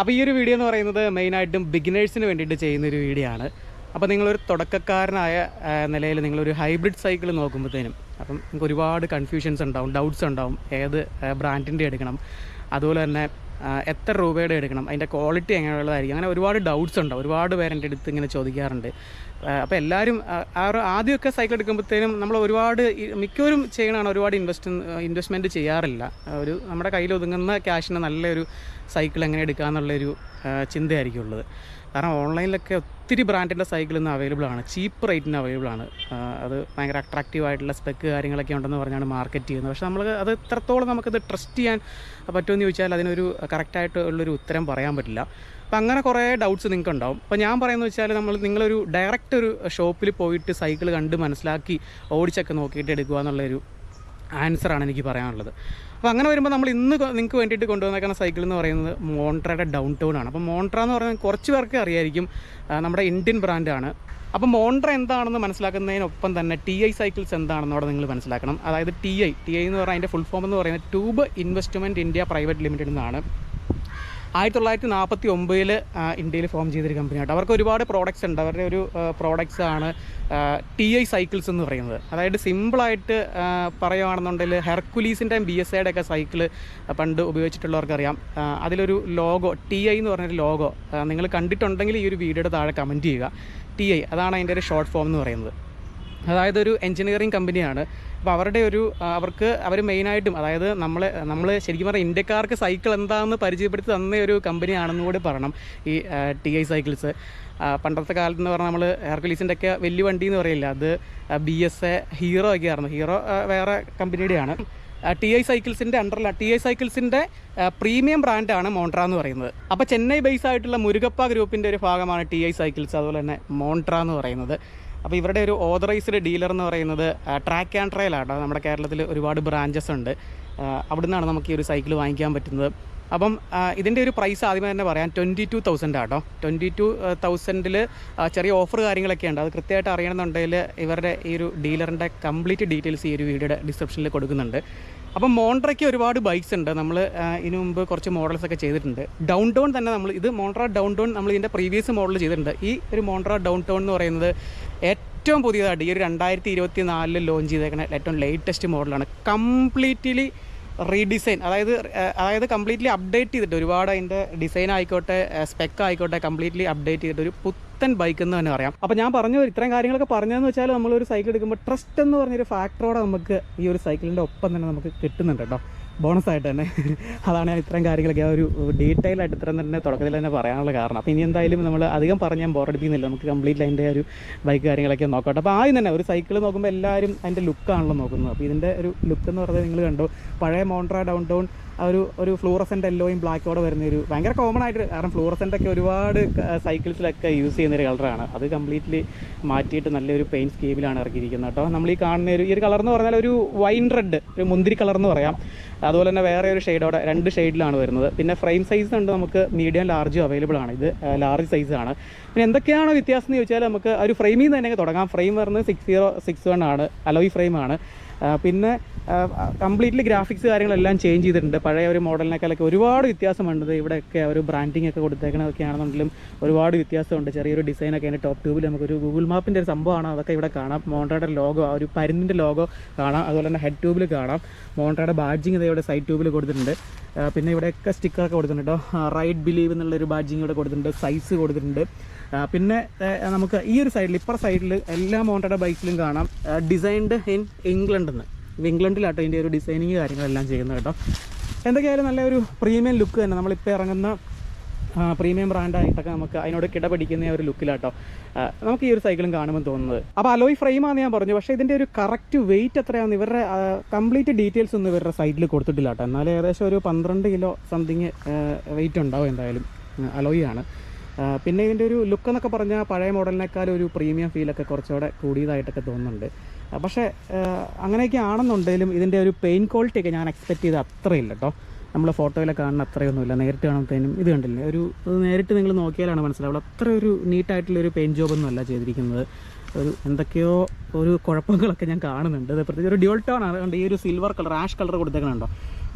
അപ്പോൾ ഈ ഒരു വീഡിയോ എന്ന് പറയുന്നത് മെയിനായിട്ടും ബിഗിനേഴ്സിന് വേണ്ടിയിട്ട് ചെയ്യുന്നൊരു വീഡിയോ ആണ്. അപ്പോൾ നിങ്ങളൊരു തുടക്കക്കാരനായ നിലയിൽ നിങ്ങളൊരു ഹൈബ്രിഡ് സൈക്കിൾ നോക്കുമ്പോഴത്തേനും അപ്പം നിങ്ങൾക്ക് ഒരുപാട് കൺഫ്യൂഷൻസ് ഉണ്ടാവും, ഡൗട്ട്സ് ഉണ്ടാവും. ഏത് ബ്രാൻഡിൻ്റെ എടുക്കണം, അതുപോലെ തന്നെ എത്ര രൂപയുടെ എടുക്കണം, അതിൻ്റെ ക്വാളിറ്റി എങ്ങനെയുള്ളതായിരിക്കും, അങ്ങനെ ഒരുപാട് ഡൗട്ട്സ് ഉണ്ടാവും. ഒരുപാട് പേരെൻ്റെ അടുത്ത് ഇങ്ങനെ ചോദിക്കാറുണ്ട്. അപ്പോൾ എല്ലാവരും ആദ്യമൊക്കെ സൈക്കിൾ എടുക്കുമ്പോഴത്തേനും നമ്മൾ ഒരുപാട് മിക്കവരും ചെയ്യണതാണ്, ഒരുപാട് ഇൻവെസ്റ്റ്മെൻറ്റ് ചെയ്യാറില്ല. നമ്മുടെ കയ്യിൽ ഒതുങ്ങുന്ന ക്യാഷിന് നല്ലൊരു സൈക്കിൾ എങ്ങനെ എടുക്കാമെന്നുള്ളൊരു ചിന്തയായിരിക്കും ഉള്ളത്. കാരണം ഓൺലൈനിലൊക്കെ ഒത്തിരി ബ്രാൻഡിൻ്റെ സൈക്കിൾ ഇന്ന് അവൈലബിൾ ആണ്, ചീപ്പ് റേറ്റിന് അവൈലബിൾ ആണ്. അത് ഭയങ്കര അട്രാക്റ്റീവായിട്ടുള്ള സ്പെക്ക് കാര്യങ്ങളൊക്കെ ഉണ്ടെന്ന് പറഞ്ഞാണ് മാർക്കറ്റ് ചെയ്യുന്നത്. പക്ഷേ നമ്മൾ അത് എത്രത്തോളം നമുക്കത് ട്രസ്റ്റ് ചെയ്യാൻ പറ്റുമെന്ന് ചോദിച്ചാൽ അതിനൊരു കറക്റ്റായിട്ടുള്ളൊരു ഉത്തരം പറയാൻ പറ്റില്ല. അപ്പോൾ അങ്ങനെ കുറേ ഡൗട്ട്സ് നിങ്ങൾക്ക് ഉണ്ടാവും. അപ്പോൾ ഞാൻ പറയുന്നത് വെച്ചാൽ നിങ്ങളൊരു ഡയറക്റ്റ് ഒരു ഷോപ്പിൽ പോയിട്ട് സൈക്കിൾ കണ്ട് മനസ്സിലാക്കി ഓടിച്ചൊക്കെ നോക്കിയിട്ട് എടുക്കുക എന്നുള്ളൊരു ആൻസറാണ് എനിക്ക് പറയാനുള്ളത്. അപ്പോൾ അങ്ങനെ വരുമ്പോൾ നമ്മൾ ഇന്ന് നിങ്ങൾക്ക് വേണ്ടിയിട്ട് കൊണ്ടുവന്നേക്കുന്ന സൈക്കിൾ എന്ന് പറയുന്നത് മോൺട്രയുടെ ഡൗൺ ടൗൺ ആണ്. അപ്പോൾ മോൺട്ര എന്ന് പറഞ്ഞാൽ കുറച്ച് പേർക്ക് അറിയായിരിക്കും, നമ്മുടെ ഇന്ത്യൻ ബ്രാൻഡാണ്. അപ്പോൾ മോൺട്ര എന്താണെന്ന് മനസ്സിലാക്കുന്നതിനൊപ്പം തന്നെ TI സൈക്കിൾസ് എന്താണെന്നോടെ നിങ്ങൾ മനസ്സിലാക്കണം. അതായത് TI എന്ന് പറഞ്ഞാൽ അതിൻ്റെ ഫുൾ ഫോം എന്ന് പറയുന്നത് tube investment India private limited എന്നാണ്. 1949 ഇന്ത്യയിൽ ഫോം ചെയ്തൊരു കമ്പനിയായിട്ട്. അവർക്ക് ഒരുപാട് പ്രോഡക്റ്റ്സ് ഉണ്ട്. അവരുടെ ഒരു പ്രോഡക്റ്റ്സ് ആണ് TI സൈക്കിൾസ് എന്ന് പറയുന്നത്. അതായത് സിമ്പിളായിട്ട് പറയുകയാണെന്നുണ്ടെങ്കിൽ ഹെർക്കുലീസിൻ്റെയും BSAയുടെ ഒക്കെ സൈക്കിൾ പണ്ട് ഉപയോഗിച്ചിട്ടുള്ളവർക്കറിയാം. അതിലൊരു ലോഗോ TI എന്ന് പറഞ്ഞൊരു ലോഗോ നിങ്ങൾ കണ്ടിട്ടുണ്ടെങ്കിൽ ഈ ഒരു വീഡിയോയുടെ താഴെ കമൻറ്റ് ചെയ്യുക. TI അതാണ് അതിൻ്റെ ഒരു ഷോർട്ട് ഫോം എന്ന് പറയുന്നത്. അതായത് ഒരു എൻജിനീയറിംഗ് കമ്പനിയാണ്. അപ്പോൾ അവർ മെയിനായിട്ടും അതായത് നമ്മൾ ശരിക്കും പറഞ്ഞാൽ ഇന്ത്യക്കാർക്ക് സൈക്കിൾ എന്താണെന്ന് പരിചയപ്പെടുത്തി തന്ന ഒരു കമ്പനിയാണെന്ന് കൂടി പറയണം ഈ TI സൈക്കിൾസ്. പണ്ടത്തെ കാലത്ത് എന്ന് പറഞ്ഞാൽ നമ്മൾ ഹെർക്കുലീസിൻ്റെ ഒക്കെ വലിയ വണ്ടി എന്ന് പറയില്ല, അത് BSA ഹീറോ ഒക്കെ ആയിരുന്നു. ഹീറോ വേറെ കമ്പനിയുടെയാണ്. TI സൈക്കിൾസിൻ്റെ പ്രീമിയം ബ്രാൻഡാണ് മോൺട്ര എന്ന് പറയുന്നത്. അപ്പോൾ ചെന്നൈ ബേസ് ആയിട്ടുള്ള മുരുകപ്പ ഗ്രൂപ്പിൻ്റെ ഒരു ഭാഗമാണ് TI സൈക്കിൾസ്, അതുപോലെ തന്നെ മോൺട്ര എന്ന് പറയുന്നത്. അപ്പോൾ ഇവരുടെ ഒരു ഓതറൈസ്ഡ് ഡീലർ എന്ന് പറയുന്നത് ട്രാക്ക് ആൻഡ് ട്രയൽ ആട്ടോ. നമ്മുടെ കേരളത്തിൽ ഒരുപാട് ബ്രാഞ്ചസ് ഉണ്ട്, അവിടെ നിന്നാണ് നമുക്ക് ഈ ഒരു സൈക്കിൾ വാങ്ങിക്കാൻ പറ്റുന്നത്. അപ്പം ഇതിൻ്റെ ഒരു പ്രൈസ് ആദ്യമേ തന്നെ പറയാം, 22,000 ആട്ടോ. 22,000 ചെറിയ ഓഫർ കാര്യങ്ങളൊക്കെ ഉണ്ട്. അത് കൃത്യമായിട്ട് അറിയണമെന്നുണ്ടെങ്കിൽ ഇവരുടെ ഈ ഒരു ഡീലറിൻ്റെ കംപ്ലീറ്റ് ഡീറ്റെയിൽസ് ഈ ഒരു വീഡിയോയുടെ ഡിസ്ക്രിപ്ഷനിൽ കൊടുക്കുന്നുണ്ട്. അപ്പം മോൺട്രയ്ക്ക് ഒരുപാട് ബൈക്സ് ഉണ്ട്. നമ്മൾ ഇതിനു മുമ്പ് കുറച്ച് മോഡൽസൊക്കെ ചെയ്തിട്ടുണ്ട്. ഡൗൺ ടൗൺ തന്നെ ഇത് മോൺട്ര ഡൗൺ ടൗൺ നമ്മൾ ഇതിൻ്റെ പ്രീവിയസ് മോഡൽ ചെയ്തിട്ടുണ്ട്. ഈ ഒരു മോൺട്ര ഡൗൺ ടൗൺ എന്ന് പറയുന്നത് ഏറ്റവും പുതിയതായിട്ട് ഈ ഒരു 2024 ലോഞ്ച് ചെയ്തേക്കുന്ന ഏറ്റവും ലേറ്റസ്റ്റ് മോഡലാണ്. കംപ്ലീറ്റ്ലി റീഡിസൈൻ, അതായത് കംപ്ലീറ്റ്ലി അപ്ഡേറ്റ് ചെയ്തിട്ട് ഒരുപാട് അതിൻ്റെ ഡിസൈൻ ആയിക്കോട്ടെ സ്പെക്ക് ആയിക്കോട്ടെ കംപ്ലീറ്റ്ലി അപ്ഡേറ്റ് ചെയ്തിട്ട് ഒരു പുത്തൻ ബൈക്ക് എന്ന് തന്നെ പറയാം. അപ്പോൾ ഞാൻ ഇത്രയും കാര്യങ്ങളൊക്കെ പറഞ്ഞതെന്ന് വെച്ചാൽ നമ്മളൊരു സൈക്കിൾ എടുക്കുമ്പോൾ ട്രസ്റ്റ് എന്ന് പറഞ്ഞൊരു ഫാക്ടറോടെ നമുക്ക് ഈ ഒരു സൈക്കിളിൻ്റെ ഒപ്പം തന്നെ നമുക്ക് കിട്ടുന്നുണ്ട് കേട്ടോ, ബോണസായിട്ട് തന്നെ. അതാണ് ഞാൻ ഇത്രയും കാര്യങ്ങളൊക്കെ ഒരു ഡീറ്റെയിൽ ആയിട്ട് ഇത്രയും തന്നെ തുടക്കത്തിൽ തന്നെ പറയാനുള്ള കാരണം. അപ്പോൾ ഇനി എന്തായാലും നമ്മൾ അധികം ഞാൻ ബോറടിപ്പിക്കുന്നില്ല, നമുക്ക് കംപ്ലീറ്റ് അതിൻ്റെ ഒരു ബൈക്ക് കാര്യങ്ങളൊക്കെ നോക്കട്ടെ. അപ്പോൾ ആദ്യം തന്നെ ഒരു സൈക്കിൾ നോക്കുമ്പോൾ എല്ലാവരും അതിൻ്റെ ലുക്കാണല്ലോ നോക്കുന്നത്. അപ്പോൾ ഇതിൻ്റെ ഒരു ലുക്ക് എന്ന് പറയുന്നത് നിങ്ങൾ കണ്ടോ, പഴയ മോൺട്ര ഡൗൺ ടൗൺ ഒരു ഫ്ലൂറസെൻ്റ് യെല്ലോയും ബ്ലാക്കോടെ വരുന്നൊരു ഭയങ്കര കോമൺ ആയിട്ട്, കാരണം ഫ്ലൂറസെൻ്റൊക്കെ ഒരുപാട് സൈക്കിൾസിലൊക്കെ യൂസ് ചെയ്യുന്നൊരു കളറാണ്. അത് കംപ്ലീറ്റ്ലി മാറ്റിയിട്ട് നല്ലൊരു പെയിൻറ്റ് സ്കീമിലാണ് ഇറക്കിയിരിക്കുന്നത് കേട്ടോ. നമ്മൾ ഈ കാണുന്ന ഈ ഒരു കളർ എന്ന് പറഞ്ഞാൽ ഒരു വൈൻ റെഡ്, ഒരു മുന്തിരി കളർ എന്ന് പറയാം. അതുപോലെ തന്നെ വേറെ ഒരു ഷെയ്ഡോടെ 2 ഷെയ്ഡിലാണ് വരുന്നത്. പിന്നെ ഫ്രെയിം സൈസ് ഉണ്ട്, നമുക്ക് മീഡിയം ലാർജും അവൈലബിൾ ആണ്. ഇത് ലാർജ് സൈസാണ്. പിന്നെ എന്തൊക്കെയാണ് വ്യത്യാസം എന്ന് ചോദിച്ചാൽ നമുക്ക് ഒരു ഫ്രെയിമിൽ നിന്ന് തന്നെ തുടങ്ങാം. ഫ്രെയിം വരുന്നത് 6061 ആണ്, അലോയ് ഫ്രെയിമാണ്. പിന്നെ കംപ്ലീറ്റ്ലി ഗ്രാഫിക്സ് കാര്യങ്ങളെല്ലാം ചേഞ്ച് ചെയ്തിട്ടുണ്ട്. പഴയ ഒരു മോഡലിനേക്കാളൊക്കെ ഒരുപാട് വ്യത്യാസമുണ്ട്. ഇവിടെയൊക്കെ ഒരു ബ്രാൻഡിങ് ഒക്കെ കൊടുത്തേക്കണതൊക്കെ ആണെന്നുണ്ടെങ്കിലും ഒരുപാട് വ്യത്യാസമുണ്ട്. ചെറിയൊരു ഡിസൈനൊക്കെ അതിൻ്റെ ടോപ്പ് ട്യൂബിൽ നമുക്കൊരു ഗൂഗിൾ മാപ്പിൻ്റെ ഒരു സംഭവമാണ്, അതൊക്കെ ഇവിടെ കാണാം. മോൺട്രയുടെ ലോഗോ, ആ ഒരു പരുന്നിൻ്റെ ലോഗോ കാണാം. അതുപോലെ തന്നെ ഹെഡ് ട്യൂബിൽ കാണാം. മോൺട്രയുടെ ബാഡ്ജിങ് ഇവിടെ സൈഡ് ട്യൂബിൽ കൊടുത്തിട്ടുണ്ട്. പിന്നെ ഇവിടെയൊക്കെ സ്റ്റിക്കറൊക്കെ കൊടുത്തിട്ടുണ്ട് കേട്ടോ. റൈഡ് ബിലീവ് എന്നുള്ളൊരു ബാഡ്ജിങ് ഇവിടെ കൊടുത്തിട്ടുണ്ട്, സൈസ് കൊടുത്തിട്ടുണ്ട്. പിന്നെ നമുക്ക് ഈ ഒരു സൈഡിൽ സൈഡിൽ എല്ലാ മോൺട്രയുടെ ബൈക്കിലും കാണാം ഡിസൈൻഡ് ഇൻ ഇംഗ്ലണ്ട് എന്ന്. ഇംഗ്ലണ്ടിലാട്ടോ ഇതിൻ്റെ ഒരു ഡിസൈനിങ് കാര്യങ്ങളെല്ലാം ചെയ്യുന്നത് കേട്ടോ. എന്തൊക്കെയായാലും നല്ല ഒരു പ്രീമിയം ലുക്ക് തന്നെ, നമ്മളിപ്പോൾ ഇറങ്ങുന്ന പ്രീമിയം ബ്രാൻഡായിട്ടൊക്കെ നമുക്ക് അതിനോട് കിടപിടിക്കുന്ന ഒരു ലുക്കിലാട്ടോ നമുക്ക് ഈ ഒരു സൈക്കിളും കാണുമ്പോൾ തോന്നുന്നത്. അപ്പോൾ അലോയ് ഫ്രെയിമാണെന്ന് ഞാൻ പറഞ്ഞു, പക്ഷേ ഇതിൻ്റെ ഒരു കറക്റ്റ് വെയിറ്റ് എത്രയാണെന്ന് ഇവരുടെ കംപ്ലീറ്റ് ഡീറ്റെയിൽസ് ഒന്നും ഇവരുടെ സൈഡിൽ കൊടുത്തിട്ടില്ല കേട്ടോ. എന്നാലും ഏകദേശം ഒരു 12 കിലോ സംതിങ് വെയിറ്റ് ഉണ്ടാവും എന്തായാലും. അലോയ് ആണ്. പിന്നെ ഇതിൻ്റെ ഒരു ലുക്ക് എന്നൊക്കെ പറഞ്ഞാൽ പഴയ മോഡലിനേക്കാൾ ഒരു പ്രീമിയം ഫീലൊക്കെ കുറച്ചുകൂടെ കൂടിയതായിട്ടൊക്കെ തോന്നുന്നുണ്ട്. പക്ഷേ അങ്ങനെയൊക്കെ ആണെന്നുണ്ടെങ്കിലും ഇതിൻ്റെ ഒരു പെയിൻറ്റ് ക്വാളിറ്റിയൊക്കെ ഞാൻ എക്സ്പെക്റ്റ് ചെയ്ത് അത്രയില്ല കേട്ടോ. നമ്മൾ ഫോട്ടോയിലൊക്കെ കാണുന്ന അത്രയൊന്നുമില്ല. നേരിട്ട് കാണുമ്പോഴത്തേനും ഇത് കണ്ടില്ലേ, നേരിട്ട് നിങ്ങൾ നോക്കിയാലാണ് മനസ്സിലാവുള്ളൂ. അത്ര ഒരു നീറ്റായിട്ടുള്ളൊരു പെയിൻറ്റ് ജോബൊന്നും അല്ല ചെയ്തിരിക്കുന്നത്. എന്തൊക്കെയോ ഒരു കുഴപ്പങ്ങളൊക്കെ ഞാൻ കാണുന്നുണ്ട്. പ്രത്യേകിച്ച് ഒരു ഡ്യുവൽ ടോൺ ആണ്. ഈ ഒരു സിൽവർ കളർ, ആഷ് കളർ കൊടുത്തേക്കണുണ്ടോ,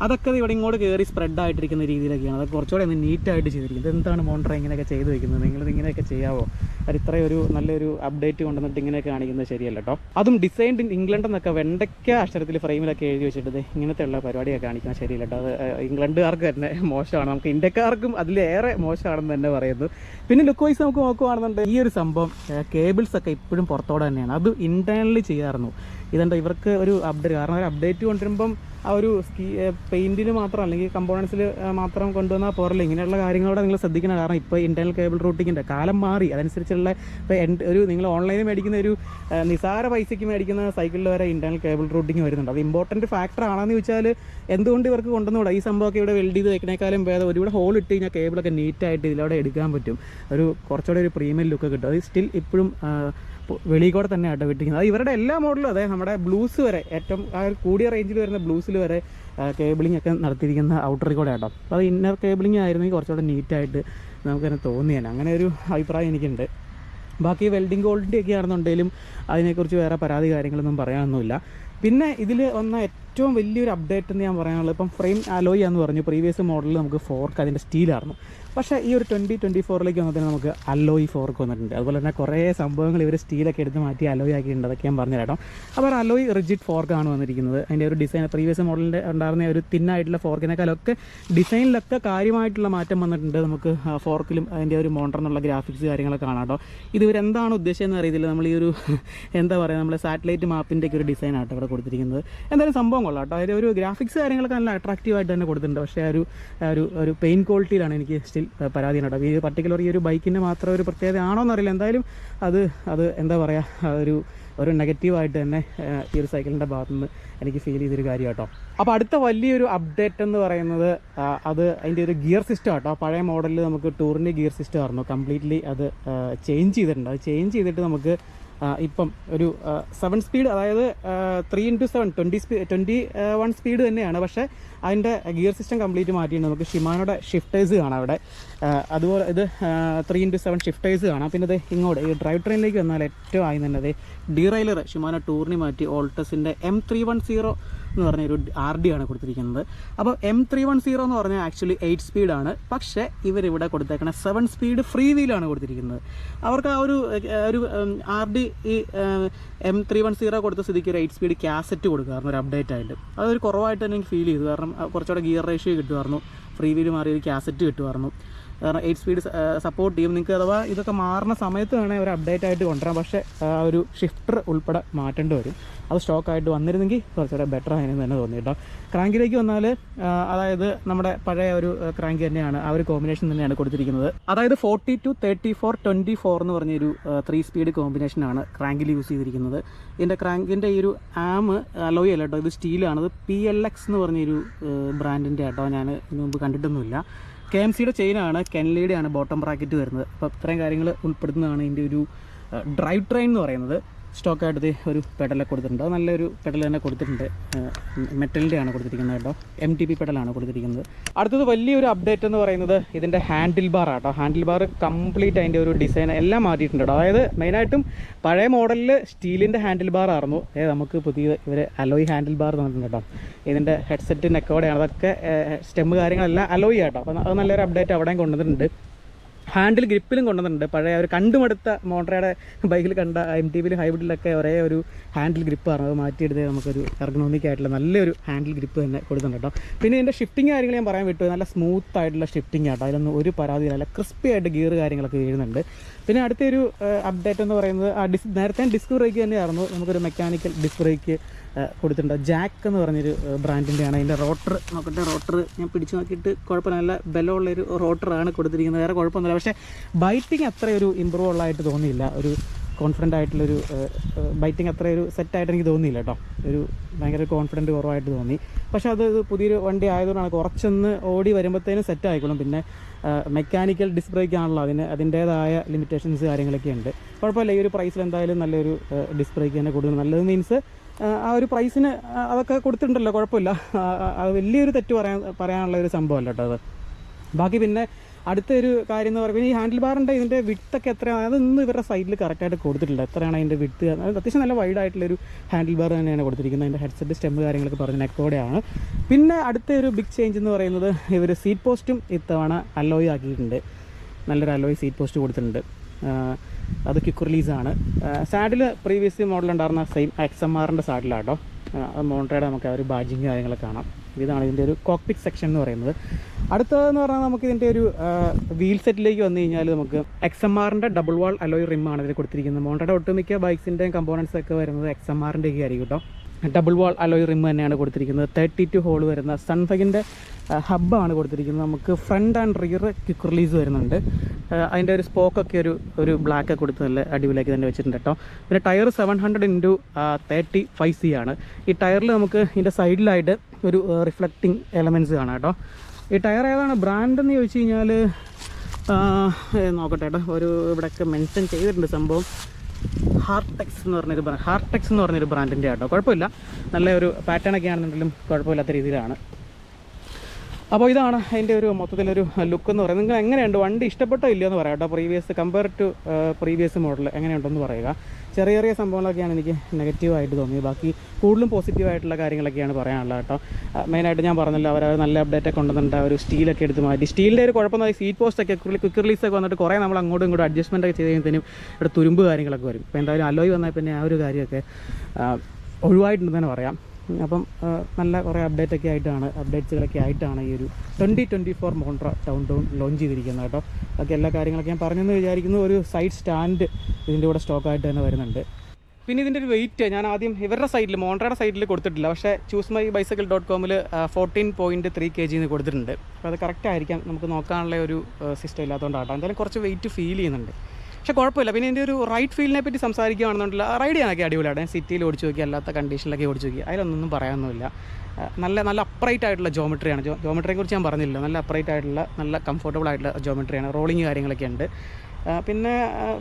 അതൊക്കെ ഇവിടെ ഇങ്ങോട്ട് കയറി സ്പ്രെഡ് ആയിട്ടിരിക്കുന്ന രീതിയിലൊക്കെയാണ്. അതൊക്കെ കുറച്ചുകൂടെ ഒന്ന് നീറ്റായിട്ട് ചെയ്തിരിക്കുന്നത്. എന്താണ് മോണ്ട്ര ഇങ്ങനെയൊക്കെ ചെയ്ത് വയ്ക്കുന്നത്? നിങ്ങളിത് ഇങ്ങനെയൊക്കെ ചെയ്യാവോ? അത് ഇത്രയും ഒരു നല്ലൊരു അപ്ഡേറ്റ് കൊണ്ടുവന്നിട്ട് ഇങ്ങനെയൊക്കെ കാണിക്കുന്നത് ശരിയല്ല കേട്ടോ. അതും ഡിസൈൻഡ് ഇൻ ഇംഗ്ലണ്ട് എന്നൊക്കെ വെണ്ടയ്ക്ക അക്ഷരത്തിൽ ഫ്രെയിമിലൊക്കെ എഴുതി വെച്ചിട്ട് ഇങ്ങനത്തെ ഉള്ള പരിപാടിയൊക്കെ കാണിക്കാൻ ശരിയല്ല കേട്ടോ. അത് ഇംഗ്ലണ്ടുകാർക്ക് തന്നെ മോശമാണ്, നമുക്ക് ഇന്ത്യക്കാർക്കും അതിലേറെ മോശമാണെന്ന് തന്നെ പറയുന്നു. പിന്നെ ലുക്ക് വൈസ് നമുക്ക് നോക്കുകയാണെന്നുണ്ടെങ്കിൽ ഈ ഒരു സംഭവം കേബിൾസ് ഒക്കെ ഇപ്പോഴും പുറത്തോടെ തന്നെയാണ്. അത് ഇൻറ്റേർണലി ചെയ്യാറുന്നു. ഇതെന്താ ഇവർക്ക് ഒരു അപ്ഡേറ്റ്, കാരണം ഒരു അപ്ഡേറ്റ് കൊണ്ടുവരുമ്പം ആ ഒരു പെയിൻറ്റിന് മാത്രം അല്ലെങ്കിൽ കമ്പോണൻസിൽ മാത്രം കൊണ്ടുവന്നാൽ പോരല്ലോ. ഇങ്ങനെയുള്ള കാര്യങ്ങളോടെ നിങ്ങൾ ശ്രദ്ധിക്കണം. കാരണം ഇപ്പോൾ ഇൻറ്റേർണൽ കേബിൾ റൂട്ടിങ്ങിൻ്റെ കാലം മാറി. അതനുസരിച്ചുള്ള ഇപ്പോൾ ഒരു നിങ്ങൾ ഓൺലൈനിൽ മേടിക്കുന്ന ഒരു നിസാര പൈസയ്ക്ക് മേടിക്കുന്ന സൈക്കിളിൽ വരെ ഇൻറ്റേർണൽ കേബിൾ റൂട്ടിങ് വരുന്നുണ്ട്. അത് ഇമ്പോർട്ടൻറ്റ് ഫാക്ടർ ആണെന്ന് ചോദിച്ചാൽ എന്തുകൊണ്ട് ഇവർക്ക് കൊണ്ടുവന്നുകൂടാ? ഈ സംഭവമൊക്കെ ഇവിടെ വെൽഡ് ചെയ്ത് വെക്കണേക്കാളും ഭേദം ഒരുപാട് ഹോൾ ഇട്ട് കഴിഞ്ഞാൽ കേബിളൊക്കെ നീറ്റായിട്ട് ഇതിലൂടെ എടുക്കാൻ പറ്റും. ഒരു കുറച്ചുകൂടെ ഒരു പ്രീമിയം ലുക്ക് കിട്ടും. അത് സ്റ്റിൽ ഇപ്പോഴും വെളിയിൽ കൂടെ തന്നെ ആട്ടോ വിട്ടിരിക്കുന്നത്. അത് ഇവരുടെ എല്ലാ മോഡലും അതെ, നമ്മുടെ ബ്ലൂസ് വരെ ഏറ്റവും കൂടിയ റേഞ്ചിൽ വരുന്ന ബ്ലൂസിൽ വരെ കേബിളിംഗ് ഒക്കെ നടത്തിയിരിക്കുന്ന ഔട്ടറിൽ കൂടെ ആട്ടോ. അപ്പോൾ അത് ഇന്നർ കേബിളിംഗ് ആയിരുന്നെങ്കിൽ കുറച്ചുകൂടെ നീറ്റായിട്ട് നമുക്ക് തന്നെ തോന്നിയാണ്. അങ്ങനെ ഒരു അഭിപ്രായം എനിക്കുണ്ട്. ബാക്കി വെൽഡിംഗ് ക്വാളിറ്റി ഒക്കെ ആണെന്നുണ്ടെങ്കിലും അതിനെക്കുറിച്ച് വേറെ പരാതി കാര്യങ്ങളൊന്നും പറയാനൊന്നുമില്ല. പിന്നെ ഇതിൽ വന്ന ഏറ്റവും വലിയൊരു അപ്ഡേറ്റ് എന്ന് ഞാൻ പറയാനുള്ളത്, ഇപ്പം ഫ്രെയിം അലോയ് എന്ന് പറഞ്ഞു. പ്രീവിയസ് മോഡലിൽ നമുക്ക് ഫോർക്ക് അതിൻ്റെ സ്റ്റീലായിരുന്നു. പക്ഷേ ഈ ഒരു 2024 വന്നതിന് നമുക്ക് അലോയ് ഫോർക്ക് വന്നിട്ടുണ്ട്. അതുപോലെ തന്നെ കുറേ സംഭവങ്ങൾ ഇവർ സ്റ്റീലൊക്കെ എടുത്ത് മാറ്റി അലോയ് ആക്കിയിട്ടുണ്ട്. അതൊക്കെ ഞാൻ പറഞ്ഞു കേട്ടോ. അപ്പോൾ അലോയ് റിജിഡ് ഫോർക്കാണ് വന്നിരിക്കുന്നത്. അതിൻ്റെ ഒരു ഡിസൈൻ പ്രീവിയസ് മോഡലിൻ്റെ ഉണ്ടായിരുന്ന ഒരു തിന്നായിട്ടുള്ള ഫോർക്കിനേക്കാളൊക്കെ ഡിസൈനിലൊക്കെ കാര്യമായിട്ടുള്ള മാറ്റം വന്നിട്ടുണ്ട്. നമുക്ക് ഫോർക്കിലും അതിൻ്റെ ഒരു മോണ്ടർ എന്നുള്ള ഗ്രാഫിക്സ് കാര്യങ്ങളൊക്കെ കാണാം കേട്ടോ. ഇത് ഇവരെന്താണ് ഉദ്ദേശിച്ചതെന്ന് അറിയത്തില്ല. നമ്മൾ ഈ ഒരു എന്താ പറയുക, നമ്മൾ സാറ്റലൈറ്റ് മാപ്പിൻ്റെയൊക്കെ ഒരു ഡിസൈൻ ആട്ടോ ഇവിടെ കൊടുത്തിരിക്കുന്നത്. എന്തായാലും സംഭവം കൊള്ളാം കേട്ടോ. അതിൻ്റെ ഒരു ഗ്രാഫിക്സ് കാര്യങ്ങളൊക്കെ നല്ല അട്രാക്റ്റീവായിട്ട് തന്നെ കൊടുത്തിട്ടുണ്ട്. പക്ഷേ ഒരു പെയിൻ ക്വാളിറ്റിയിലാണ് എനിക്ക് സ്റ്റിൽ പരാതിയാണ് കേട്ടോ. ഈ പർട്ടിക്കുലർ ഈ ഒരു ബൈക്കിൻ്റെ മാത്രം ഒരു പ്രത്യേകത ആണോ എന്നറിയില്ല. എന്തായാലും അത് എന്താ പറയുക, ഒരു നെഗറ്റീവായിട്ട് തന്നെ ഈ ഒരു സൈക്കിളിൻ്റെ ഭാഗത്തുനിന്ന് എനിക്ക് ഫീൽ ചെയ്തൊരു കാര്യം കേട്ടോ. അപ്പോൾ അടുത്ത വലിയൊരു അപ്ഡേറ്റ് എന്ന് പറയുന്നത് അത് അതിൻ്റെ ഒരു ഗിയർ സിസ്റ്റം കേട്ടോ. പഴയ മോഡലിൽ നമുക്ക് ടൂറിൻ്റെ ഗിയർ സിസ്റ്റം ആയിരുന്നു. കംപ്ലീറ്റ്ലി അത് ചേഞ്ച് ചെയ്തിട്ടുണ്ട്. അത് ചേഞ്ച് ചെയ്തിട്ട് നമുക്ക് ഇപ്പം ഒരു 7 സ്പീഡ്, അതായത് 3x7 21 സ്പീഡ് തന്നെയാണ്. പക്ഷേ അതിൻ്റെ ഗിയർ സിസ്റ്റം കംപ്ലീറ്റ് മാറ്റിയിട്ടുണ്ട്. നമുക്ക് ഷിമാനോയുടെ ഷിഫ്റ്റേഴ്സ് കാണാം അവിടെ. അതുപോലെ ഇത് 3x7 ഷിഫ്റ്റേഴ്സ് കാണാം. പിന്നെ ഇത് ഇങ്ങോട്ട് ഈ ഡ്രൈവ് ട്രെയിനിലേക്ക് വന്നാൽ ഏറ്റവും ആയി തന്നെ അത് ഡീറൈലർ ഷിമാനോ ടൂറിന് മാറ്റി ഓൾട്ടസിൻ്റെ M310 എന്ന് പറഞ്ഞൊരു RD ആണ് കൊടുത്തിരിക്കുന്നത്. അപ്പോൾ M310 എന്ന് പറഞ്ഞാൽ ആക്ച്വലി 8 സ്പീഡാണ്. പക്ഷേ ഇവരിവിടെ കൊടുത്തേക്കണ 7 സ്പീഡ് ഫ്രീ വീലാണ് കൊടുത്തിരിക്കുന്നത്. അവർക്ക് ആ ഒരു RD ഈ M310 കൊടുത്ത സ്ഥിതിക്ക് ഒരു 8 സ്പീഡ് കാസറ്റ് കൊടുക്കുമായിരുന്നു ഒരു അപ്ഡേറ്റ് ആയിട്ട്. അതൊരു കുറവായിട്ട് തന്നെ എനിക്ക് ഫീൽ ചെയ്തു. കാരണം കുറച്ചുകൂടെ ഗിയർ റേഷ്യോ കിട്ടുമായിരുന്നു. ഫ്രീ വീല് മാറി ഒരു കാസറ്റ് കിട്ടുമായിരുന്നു. കാരണം 8 സ്പീഡ് സപ്പോർട്ട് ചെയ്യും. നിങ്ങൾക്ക് അഥവാ ഇതൊക്കെ മാറുന്ന സമയത്ത് വേണേൽ ഒരു അപ്ഡേറ്റ് ആയിട്ട് കൊണ്ടുവരാം. പക്ഷേ ഒരു ഷിഫ്റ്റർ ഉൾപ്പെടെ മാറ്റേണ്ടി വരും. അത് സ്റ്റോക്കായിട്ട് വന്നിരുന്നെങ്കിൽ കുറച്ചുകൂടെ ബെറ്റർ ആയെന്ന് തന്നെ തോന്നി കേട്ടോ. ക്രാങ്കിലേക്ക് വന്നാൽ അതായത് നമ്മുടെ പഴയ ഒരു ക്രാങ്ക് തന്നെയാണ്, ആ ഒരു കോമ്പിനേഷൻ തന്നെയാണ് കൊടുത്തിരിക്കുന്നത്. അതായത് 42, 34, 24 എന്ന് പറഞ്ഞൊരു 3 സ്പീഡ് കോമ്പിനേഷനാണ് ക്രാങ്കിൽ യൂസ് ചെയ്തിരിക്കുന്നത്. ഇതിൻ്റെ ക്രാങ്കിൻ്റെ ഈ ഒരു അലോയ് അല്ല കേട്ടോ, ഇത് സ്റ്റീലാണ്. ഇത് PLX എന്ന് പറഞ്ഞൊരു ബ്രാൻഡിൻ്റെ കേട്ടോ. ഞാൻ ഇതിനു മുമ്പ് കണ്ടിട്ടൊന്നുമില്ല. KMCയുടെ ചെയിനാണ്, കെൻലിയുടെ ആണ് ബോട്ടം ബ്രാക്കറ്റ് വരുന്നത്. അപ്പോൾ ഇത്രയും കാര്യങ്ങൾ ഉൾപ്പെടുന്നതാണ് ഇതിൻ്റെ ഒരു ഡ്രൈവ് ട്രെയിൻ എന്ന് പറയുന്നത്. സ്റ്റോക്കായിട്ട് ഒരു പെഡലൊക്കെ കൊടുത്തിട്ടുണ്ട്. അത് നല്ലൊരു പെഡൽ തന്നെ കൊടുത്തിട്ടുണ്ട്. മെറ്റലിൻ്റെ ആണ് കൊടുത്തിരിക്കുന്നത് കേട്ടോ. MTP പെഡലാണ് കൊടുത്തിരിക്കുന്നത്. അടുത്തത് വലിയൊരു അപ്ഡേറ്റ് എന്ന് പറയുന്നത് ഇതിൻ്റെ ഹാൻഡിൽ ബാർ ആട്ടോ. ഹാൻഡിൽ ബാർ കംപ്ലീറ്റ് അതിൻ്റെ ഒരു ഡിസൈൻ എല്ലാം മാറ്റിയിട്ടുണ്ട് കേട്ടോ. അതായത് മെയിനായിട്ടും പഴയ മോഡലിൽ സ്റ്റീലിൻ്റെ ഹാൻഡിൽ ബാർ ആയിരുന്നു. നമുക്ക് പുതിയ ഇവർ അലോയ് ഹാൻഡിൽ ബാർ തന്നിട്ടുണ്ട് കേട്ടോ. ഇതിൻ്റെ ഹെഡ്സെറ്റ് നെക്കോടെയാണ്. അതൊക്കെ സ്റ്റെം കാര്യങ്ങളെല്ലാം അലോയ് ആട്ടോ. അപ്പോൾ അത് നല്ലൊരു അപ്ഡേറ്റ് അവിടെയും കൊണ്ടുവന്നിട്ടുണ്ട്. ഹാൻഡിൽ ഗ്രിപ്പിലും കൊണ്ടുവന്നിട്ടുണ്ട്. പഴയ ഒരു കണ്ടുമടുത്ത മോണ്ട്രയുടെ ബൈക്കിൽ കണ്ട MTBയിലും ഹൈബ്രിഡിലൊക്കെ ഒരേ ഒരു ഹാൻഡിൽ ഗ്രിപ്പാണ്. അത് മാറ്റിയെടുത്ത് നമുക്കൊരു എർഗണോമിക് ആയിട്ടുള്ള നല്ലൊരു ഹാൻഡിൽ ഗ്രിപ്പ് തന്നെ കൊടുക്കുന്നുണ്ട് കേട്ടോ. പിന്നെ ഇതിൻ്റെ ഷിഫ്റ്റിംഗ് കാര്യങ്ങൾ ഞാൻ പറയാൻ വിട്ടു. നല്ല സ്മൂത്ത് ആയിട്ടുള്ള ഷിഫ്റ്റിംഗ് ആട്ടോ. അതിലൊന്നും ഒരു പരാതിയില്ല. നല്ല ക്രിസ്പി ആയിട്ട് ഗിയർ കാര്യങ്ങളൊക്കെ വീഴുന്നുണ്ട്. പിന്നെ അടുത്തൊരു അപ്ഡേറ്റ് എന്ന് പറയുന്നത് നേരത്തെ ഡിസ്ക് ബ്രേക്ക് തന്നെയായിരുന്നു. നമുക്കൊരു മെക്കാനിക്കൽ ഡിസ്ക് ബ്രേക്ക് കൊടുത്തിട്ടുണ്ട്. ജാക്ക് എന്ന് പറഞ്ഞൊരു ബ്രാൻഡിൻ്റെയാണ്. അതിൻ്റെ റോട്ടർ നോക്കട്ടെ. റോട്ടർ ഞാൻ പിടിച്ച് നോക്കിയിട്ട് കുഴപ്പമില്ല, നല്ല ബലമുള്ളൊരു റോട്ടറാണ് കൊടുത്തിരിക്കുന്നത്. വേറെ കുഴപ്പമൊന്നുമില്ല. പക്ഷേ ബൈറ്റിങ് അത്രയൊരു ഇമ്പ്രൂവ് ഉള്ളതായിട്ട് തോന്നിയില്ല. ഒരു കോൺഫിഡൻ്റ് ആയിട്ടുള്ളൊരു ബൈറ്റിങ് അത്ര ഒരു സെറ്റായിട്ട് എനിക്ക് തോന്നിയില്ല കേട്ടോ. ഒരു ഭയങ്കര കോൺഫിഡൻറ്റ് കുറവായിട്ട് തോന്നി. പക്ഷേ അത് പുതിയൊരു വണ്ടി ആയതുകൊണ്ടാണ് കുറച്ചൊന്ന് ഓടി വരുമ്പോഴത്തേനും സെറ്റ് ആയിക്കോളും. പിന്നെ മെക്കാനിക്കൽ ഡിസ്ക് ബ്രേക്ക് ആണല്ലോ, അതിൻ്റേതായ ലിമിറ്റേഷൻസ് കാര്യങ്ങളൊക്കെ ഉണ്ട്. കുഴപ്പമില്ല. ഈ ഒരു പ്രൈസിൽ എന്തായാലും നല്ലൊരു ഡിസ്ക് ബ്രേക്ക് തന്നെ കൂടുതൽ നല്ലത്. മീൻസ് ആ ഒരു പ്രൈസിന് അതൊക്കെ കൊടുത്തിട്ടുണ്ടല്ലോ, കുഴപ്പമില്ല. വലിയൊരു തെറ്റ് പറയാനുള്ള ഒരു സംഭവമല്ല കേട്ടോ അത്. ബാക്കി പിന്നെ അടുത്തൊരു കാര്യം എന്ന് പറയുമ്പോൾ ഈ ഹാൻഡിൽ ബാറിൻ്റെ ഇതിൻ്റെ വിഡ്ത്തൊക്കെ എത്രയാണ് അതൊന്നും ഇവരുടെ സൈഡിൽ കറക്റ്റായിട്ട് കൊടുത്തിട്ടില്ല. എത്രയാണ് അതിൻ്റെ വിഡ്ത്ത്, അത് അത്യാവശ്യം നല്ല വൈഡായിട്ടുള്ളൊരു ഹാൻഡിൽ ബാർ തന്നെയാണ് കൊടുത്തിരിക്കുന്നത്. അതിൻ്റെ ഹെഡ്സെറ്റ് സ്റ്റെമ്പ് കാര്യങ്ങളൊക്കെ പറഞ്ഞ നെക്കോടെയാണ്. പിന്നെ അടുത്തൊരു ബിഗ് ചേഞ്ച് എന്ന് പറയുന്നത് ഇവർ സീറ്റ് പോസ്റ്റും ഇത്തവണ അലോയ് ആക്കിയിട്ടുണ്ട്. നല്ലൊരു അലോയ് സീറ്റ് പോസ്റ്റ് കൊടുത്തിട്ടുണ്ട്. അത് ക്വിക്ക് റിലീസാണ്. സാഡിൽ പ്രീവിയസ് മോഡലുണ്ടായിരുന്ന സെയിം XMR-ൻ്റെ സാഡിലാട്ടോ. അത് മോൺട്രയുടെ നമുക്ക് ആ ഒരു ബാഡ്ജിങ് കാര്യങ്ങളൊക്കെ കാണാം. ഇതാണ് ഇതിൻ്റെ ഒരു കോക്പിറ്റ് സെക്ഷൻ എന്ന് പറയുന്നത്. അടുത്തതെന്ന് പറഞ്ഞാൽ നമുക്ക് ഇതിൻ്റെ ഒരു വീൽ സെറ്റിലേക്ക് വന്നു കഴിഞ്ഞാൽ നമുക്ക് XMR-ൻ്റെ ഡബിൾ വാൾ അലോയ് റിമ്മാണ് ഇതിൽ കൊടുത്തിരിക്കുന്നത്. മോൺട്രയുടെ ഒട്ടുമിക്ക ബൈക്സിൻ്റെയും കമ്പോണൻസ് ഒക്കെ വരുന്നത് XMR-ൻ്റെ ഒക്കെ ആയിരിക്കും കേട്ടോ. ഡബിൾ വാൾ അലോയ് റിം തന്നെയാണ് കൊടുത്തിരിക്കുന്നത്. 32 ഹോൾ വരുന്ന സൺഫഗിൻ്റെ ഹബ്ബാണ് കൊടുത്തിരിക്കുന്നത്. നമുക്ക് front and rear quick release വരുന്നുണ്ട്. അതിൻ്റെ ഒരു സ്പോക്കൊക്കെ ഒരു ബ്ലാക്ക് കൊടുത്ത് നല്ല അടിപൊളിയാക്കി തന്നെ വെച്ചിട്ടുണ്ട് കേട്ടോ. പിന്നെ ടയർ 700x35C ആണ്. ഈ ടയറിൽ നമുക്ക് ഇതിൻ്റെ സൈഡിലായിട്ട് ഒരു റിഫ്ലക്റ്റിംഗ് എലമെൻറ്റ്സ് കാണാം കേട്ടോ. ഈ ടയർ ഏതാണ് ബ്രാൻഡ് എന്ന് ചോദിച്ചു കഴിഞ്ഞാൽ നോക്കട്ടെ കേട്ടോ. ഇവിടെയൊക്കെ മെൻഷൻ ചെയ്തിട്ടുണ്ട് സംഭവം. ഹാർട്ടെക്സ് എന്ന് പറഞ്ഞൊരു ബ്രാൻഡിൻ്റെ ആട്ടോ. കുഴപ്പമില്ല, നല്ല ഒരു പാറ്റേണൊക്കെ ആണെന്നുണ്ടെങ്കിലും കുഴപ്പമില്ലാത്ത രീതിയിലാണ്. അപ്പോൾ ഇതാണ് അതിൻ്റെ ഒരു മൊത്തത്തിലൊരു ലുക്ക് എന്ന് പറയുന്നത്. നിങ്ങൾ എങ്ങനെയുണ്ട്, വണ്ടി ഇഷ്ടപ്പെട്ടോ ഇല്ലയോ എന്ന് പറയാം കേട്ടോ. കമ്പയർ ടു പ്രീവിയസ് മോഡൽ എങ്ങനെയുണ്ടെന്ന് പറയുക. ചെറിയ ചെറിയ സംഭവങ്ങളൊക്കെയാണ് എനിക്ക് നെഗറ്റീവായിട്ട് തോന്നിയത്. ബാക്കി കൂടുതലും പോസിറ്റീവായിട്ടുള്ള കാര്യങ്ങളൊക്കെയാണ് പറയാനുള്ളത് കേട്ടോ. മെയിനായിട്ട് ഞാൻ പറഞ്ഞല്ലോ, അവർ നല്ല അപ്ഡേറ്റ് ഒക്കെ കൊണ്ടുവന്നിട്ട് ഒരു സ്റ്റീലൊക്കെ എടുത്ത് മാറ്റി. സ്റ്റീലിൻ്റെ ഒരു കുഴപ്പമെന്ന് സീറ്റ് പോസ്റ്റൊക്കെ ക്വിക്ക് റിലീസൊക്കെ വന്നിട്ട് കുറേ നമ്മൾ അങ്ങോട്ടും ഇങ്ങോട്ടും അഡ്ജസ്റ്റ്മെൻ്റ് ഒക്കെ ചെയ്ത് കഴിയുമ്പോഴത്തേനും ഇവിടെ തുരുമ്പ് കാര്യങ്ങളൊക്കെ വരും. ഇപ്പോൾ എന്തായാലും അലോയ് വന്നാൽ പിന്നെ ആ ഒരു കാര്യമൊക്കെ ഒഴിവായിട്ടുണ്ടെന്ന് തന്നെ പറയാം. അപ്പം നല്ല കുറേ അപ്ഡേറ്റ്സുകളൊക്കെ ആയിട്ടാണ് ഈ ഒരു 2024 മോൺട്ര ടൗൺ ലോഞ്ച് ചെയ്തിരിക്കുന്നത് കേട്ടോ. ബാക്കി എല്ലാ കാര്യങ്ങളൊക്കെ ഞാൻ പറഞ്ഞെന്ന് വിചാരിക്കുന്നു. ഒരു സൈഡ് സ്റ്റാൻഡ് ഇതിൻ്റെ കൂടെ സ്റ്റോക്കായിട്ട് തന്നെ വരുന്നുണ്ട്. പിന്നെ ഇതിൻ്റെ ഒരു വെയിറ്റ് ഞാൻ ആദ്യം ഇവരുടെ സൈഡിൽ മോൺട്രയുടെ സൈഡിൽ കൊടുത്തിട്ടില്ല, പക്ഷേ choosmybicycle.com-ൽ 14.3 kg എന്ന് കൊടുത്തിട്ടുണ്ട്. അപ്പോൾ അത് കറക്റ്റ് ആയിരിക്കാം, നമുക്ക് നോക്കാനുള്ള ഒരു സിസ്റ്റം ഇല്ലാത്തതുകൊണ്ടാട്ടോ. എന്തായാലും കുറച്ച് വെയിറ്റ് ഫീൽ ചെയ്യുന്നുണ്ട്, പക്ഷേ കുഴപ്പമില്ല. പിന്നെ എൻ്റെ ഒരു റൈഡ് ഫീലിനെ പറ്റി സംസാരിക്കുകയാണെന്നുണ്ടെങ്കിൽ റൈഡ് ചെയ്യാനൊക്കെ അടിപൊളിയാണ്. സിറ്റിയിൽ ഓടിച്ച് നോക്കി, അല്ലാത്ത കണ്ടീഷനിലൊക്കെ ഓടിച്ച് നോക്കി, അതിലൊന്നും പറയാനൊന്നുമില്ല. നല്ല അപ്രൈറ്റ് ആയിട്ടുള്ള ജോമെട്രിയാണ്. ജോമെട്രിയെ കുറിച്ച് ഞാൻ പറഞ്ഞില്ല, നല്ല അപ്രൈറ്റ് ആയിട്ടുള്ള നല്ല കംഫർട്ടബിൾ ആയിട്ടുള്ള ജോമെട്രിയാണ്. റോളിങ് കാര്യങ്ങളൊക്കെ ഉണ്ട്. പിന്നെ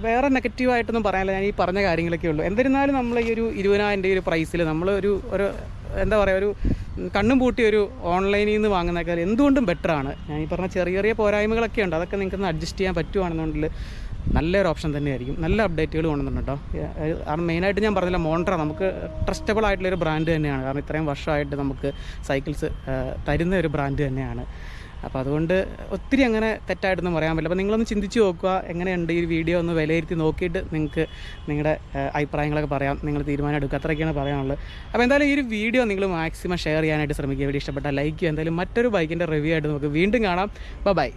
വേറെ നെഗറ്റീവായിട്ടൊന്നും പറയാനില്ല, ഞാൻ ഈ പറഞ്ഞ കാര്യങ്ങളൊക്കെ ഉള്ളൂ. എന്നിരുന്നാലും നമ്മൾ ഈ ഒരു 20,000 ഒരു പ്രൈസിൽ നമ്മൾ ഒരു എന്താ പറയുക, ഒരു കണ്ണും പൂട്ടി ഒരു ഓൺലൈനിൽ നിന്ന് വാങ്ങുന്നേക്കാൾ എന്തുകൊണ്ടും ബെറ്ററാണ്. ഞാൻ ഈ പറഞ്ഞ ചെറിയ ചെറിയ പോരായ്മകളൊക്കെ ഉണ്ട്, അതൊക്കെ നിങ്ങൾക്കൊന്ന് അഡ്ജസ്റ്റ് ചെയ്യാൻ പറ്റുവാണെന്നുണ്ടെങ്കിൽ നല്ലൊരു ഓപ്ഷൻ തന്നെയായിരിക്കും. നല്ല അപ്ഡേറ്റുകൾ കൊണ്ടുവന്നിട്ടുണ്ട് കേട്ടോ. കാരണം മെയിനായിട്ട് ഞാൻ പറഞ്ഞില്ല, മോൺട്ര നമുക്ക് ട്രസ്റ്റബിൾ ആയിട്ടുള്ളൊരു ബ്രാൻഡ് തന്നെയാണ്. കാരണം ഇത്രയും വർഷമായിട്ട് നമുക്ക് സൈക്കിൾസ് തരുന്ന ഒരു ബ്രാൻഡ് തന്നെയാണ്. അപ്പോൾ അതുകൊണ്ട് ഒത്തിരി അങ്ങനെ തെറ്റായിട്ടൊന്നും പറയാൻ പറ്റില്ല. അപ്പോൾ നിങ്ങളൊന്ന് ചിന്തിച്ച് നോക്കുക, എങ്ങനെയുണ്ട് ഈ വീഡിയോ ഒന്ന് വിലയിരുത്തി നോക്കിയിട്ട് നിങ്ങൾക്ക് നിങ്ങളുടെ അഭിപ്രായങ്ങളൊക്കെ പറയാം, നിങ്ങൾ തീരുമാനം എടുക്കുക. അത്രയൊക്കെയാണ് പറയാനുള്ളത്. അപ്പോൾ എന്തായാലും ഈ ഒരു വീഡിയോ നിങ്ങൾ മാക്സിമം ഷെയർ ചെയ്യാനായിട്ട് ശ്രമിക്കുക. വീഡിയോ ഇഷ്ടപ്പെട്ടാൽ ലൈക്ക് ചെയ്യുക. എന്തായാലും മറ്റൊരു ബൈക്കിൻ്റെ റിവ്യൂ ആയിട്ട് നമുക്ക് വീണ്ടും കാണാം. ബൈ.